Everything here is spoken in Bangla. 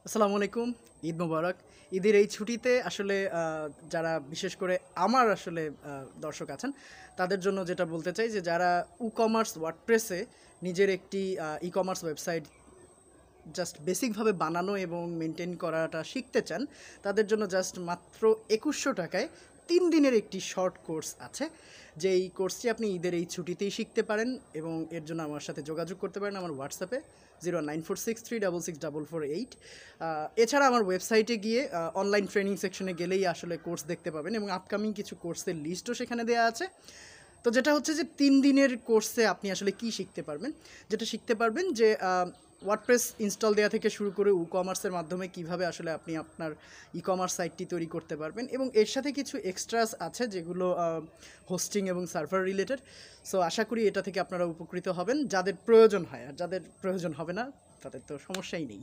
আসসালামু আলাইকুম। ঈদ মোবারক। ঈদের এই ছুটিতে আসলে যারা বিশেষ করে আমার আসলে দর্শক আছেন, তাদের জন্য যেটা বলতে চাই যে যারা ই-কমার্স ওয়ার্ডপ্রেসে নিজের একটি ই-কমার্স ওয়েবসাইট জাস্ট বেসিকভাবে বানানো এবং মেনটেন করাটা শিখতে চান, তাদের জন্য জাস্ট মাত্র ২১০০ টাকায় ৩ দিনের একটি শর্ট কোর্স আছে। যেই কোর্সটি আপনি ঈদের এই ছুটিতেই শিখতে পারেন এবং এর জন্য আমার সাথে যোগাযোগ করতে পারেন আমার হোয়াটসঅ্যাপে 09463664448। এছাড়া আমার ওয়েবসাইটে গিয়ে অনলাইন ট্রেনিং সেকশনে গেলেই আসলে কোর্স দেখতে পাবেন এবং আপকামিং কিছু কোর্সের লিস্টও সেখানে দেওয়া আছে। তো যেটা হচ্ছে যে ৩ দিনের কোর্সে আপনি আসলে কি শিখতে পারবেন, যেটা শিখতে পারবেন যে ওয়ার্ডপ্রেস ইনস্টল দেওয়া থেকে শুরু করে কমার্সের মাধ্যমে কিভাবে আসলে আপনি আপনার ই কমার্স সাইটটি তৈরি করতে পারবেন এবং এর সাথে কিছু এক্সট্রাস আছে যেগুলো হোস্টিং এবং সার্ভার রিলেটেড। সো আশা করি এটা থেকে আপনারা উপকৃত হবেন যাদের প্রয়োজন হয়, আর যাদের প্রয়োজন হবে না তাদের তো সমস্যাই নেই।